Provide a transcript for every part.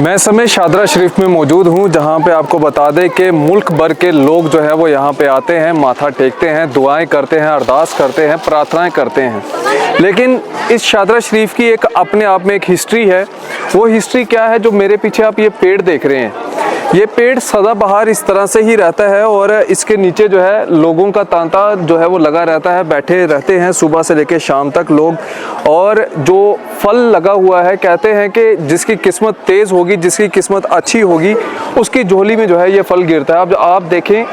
मैं इस समय शादरा शरीफ में मौजूद हूँ, जहाँ पे आपको बता दें कि मुल्क भर के लोग जो है वो यहाँ पे आते हैं, माथा टेकते हैं, दुआएं करते हैं, अरदास करते हैं, प्रार्थनाएं करते हैं। लेकिन इस शादरा शरीफ की एक अपने आप में एक हिस्ट्री है। वो हिस्ट्री क्या है? जो मेरे पीछे आप ये पेड़ देख रहे हैं, ये पेड़ सदाबहार इस तरह से ही रहता है और इसके नीचे जो है लोगों का तांता जो है वो लगा रहता है, बैठे रहते हैं सुबह से लेकर शाम तक लोग। और जो फल लगा हुआ है, कहते हैं कि जिसकी किस्मत तेज़ होगी, जिसकी किस्मत अच्छी होगी, उसकी झोली में जो है ये फल गिरता है। अब आप देखें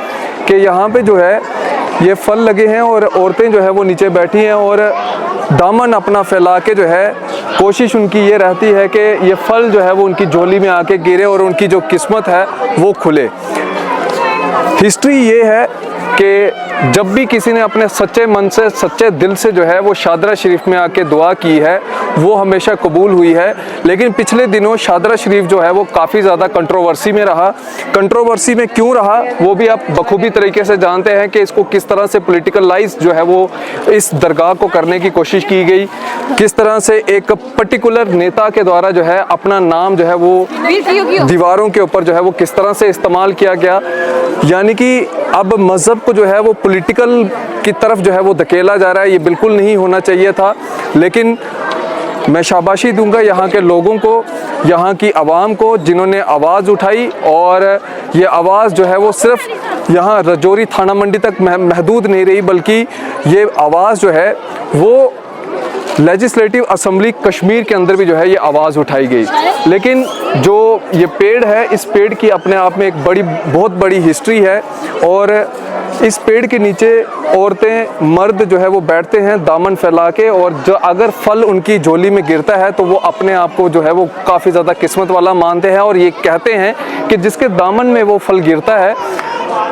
कि यहाँ पे जो है ये फल लगे हैं और औरतें जो है वो नीचे बैठी हैं और दामन अपना फैला के जो है कोशिश उनकी ये रहती है कि ये फल जो है वो उनकी झोली में आके गिरे और उनकी जो किस्मत है वो खुले। हिस्ट्री ये है कि जब भी किसी ने अपने सच्चे मन से, सच्चे दिल से जो है वो शादरा शरीफ में आके दुआ की है, वो हमेशा कबूल हुई है। लेकिन पिछले दिनों शादरा शरीफ जो है वो काफ़ी ज़्यादा कंट्रोवर्सी में रहा। कंट्रोवर्सी में क्यों रहा वो भी आप बखूबी तरीके से जानते हैं कि इसको किस तरह से पॉलिटिकलाइज जो है वो इस दरगाह को करने की कोशिश की गई, किस तरह से एक पर्टिकुलर नेता के द्वारा जो है अपना नाम जो है वो दीवारों के ऊपर जो है वो किस तरह से इस्तेमाल किया गया। यानी कि अब मज़हब को जो है वो पॉलिटिकल की तरफ जो है वो धकेला जा रहा है। ये बिल्कुल नहीं होना चाहिए था। लेकिन मैं शाबाशी दूंगा यहाँ के लोगों को, यहाँ की आवाम को, जिन्होंने आवाज़ उठाई। और ये आवाज़ जो है वो सिर्फ यहाँ रजौरी थाना मंडी तक महदूद नहीं रही, बल्कि ये आवाज़ जो है वो लेजिस्लेटिव असम्बली कश्मीर के अंदर भी जो है ये आवाज़ उठाई गई। लेकिन जो ये पेड़ है, इस पेड़ की अपने आप में एक बहुत बड़ी हिस्ट्री है। और इस पेड़ के नीचे औरतें, मर्द जो है वो बैठते हैं दामन फैला के, और जो अगर फल उनकी झोली में गिरता है तो वो अपने आप को जो है वो काफ़ी ज़्यादा किस्मत वाला मानते हैं। और ये कहते हैं कि जिसके दामन में वो फल गिरता है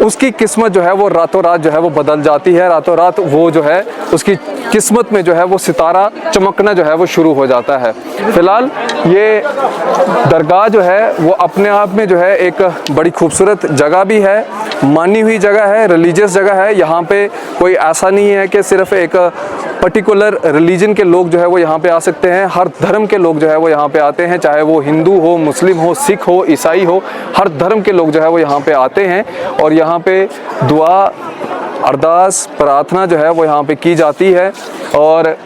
उसकी किस्मत जो है वो रातों रात जो है वो बदल जाती है। रातों रात वो जो है उसकी किस्मत में जो है वो सितारा चमकना जो है वो शुरू हो जाता है। फ़िलहाल ये दरगाह जो है वो अपने आप में जो है एक बड़ी खूबसूरत जगह भी है, मानी हुई जगह है, रिलीजियस जगह है। यहाँ पे कोई ऐसा नहीं है कि सिर्फ एक पर्टिकुलर रिलीजन के लोग जो है वो यहाँ पे आ सकते हैं। हर धर्म के लोग जो है वो यहाँ पे आते हैं, चाहे वो हिंदू हो, मुस्लिम हो, सिख हो, ईसाई हो, हर धर्म के लोग जो है वो यहाँ पे आते हैं। और यहाँ पे दुआ, अरदास, प्रार्थना जो है वो यहाँ पे की जाती है। और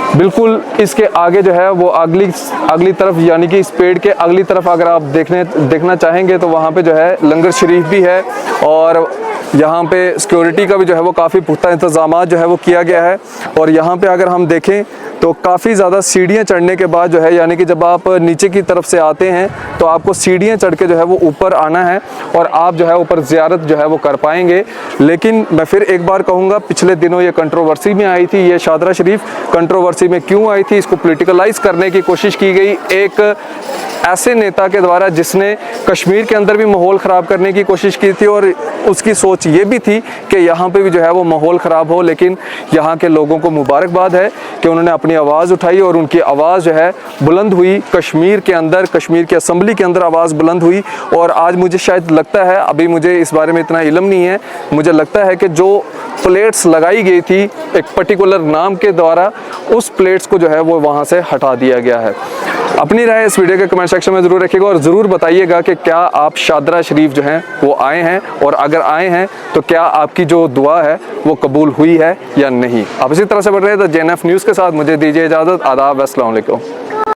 बिल्कुल इसके आगे जो है वो अगली तरफ, यानी कि इस पेड़ के अगली तरफ अगर आप देखना चाहेंगे तो वहाँ पे जो है लंगर शरीफ भी है। और यहाँ पे सिक्योरिटी का भी जो है वो काफ़ी पुख्ता इंतज़ाम जो है वो किया गया है। और यहाँ पे अगर हम देखें तो काफ़ी ज़्यादा सीढ़ियाँ चढ़ने के बाद जो है, यानी कि जब आप नीचे की तरफ से आते हैं तो आपको सीढ़ियाँ चढ़ के जो है वो ऊपर आना है और आप जो है ऊपर ज़ियारत जो है वो कर पाएंगे। लेकिन मैं फिर एक बार कहूँगा, पिछले दिनों ये कंट्रोवर्सी में आई थी। ये शादरा शरीफ कंट्रोवर्सी में क्यों आई थी? इसको पॉलिटिकलाइज करने की कोशिश की गई एक ऐसे नेता के द्वारा जिसने कश्मीर के अंदर भी माहौल ख़राब करने की कोशिश की थी। और उसकी सोच ये भी थी कि यहाँ पे भी जो है वो माहौल ख़राब हो। लेकिन यहाँ के लोगों को मुबारकबाद है कि उन्होंने अपनी आवाज़ उठाई और उनकी आवाज़ जो है बुलंद हुई। कश्मीर के अंदर, कश्मीर की असम्बली के अंदर आवाज़ बुलंद हुई। और आज मुझे शायद लगता है, अभी मुझे इस बारे में इतना इल्म नहीं है, मुझे लगता है कि जो प्लेट्स लगाई गई थी एक पर्टिकुलर नाम के द्वारा, उस प्लेट्स को जो है वो वहाँ से हटा दिया गया है। अपनी राय इस वीडियो के कमेंट सेक्शन में ज़रूर रखिएगा और ज़रूर बताइएगा कि क्या आप शादरा शरीफ जो हैं वो आए हैं, और अगर आए हैं तो क्या आपकी जो दुआ है वो कबूल हुई है या नहीं। आप इसी तरह से बढ़ रहे थे JNF न्यूज़ के साथ। मुझे दीजिए इजाज़त। आदाब, अस्सलाम वालेकुम।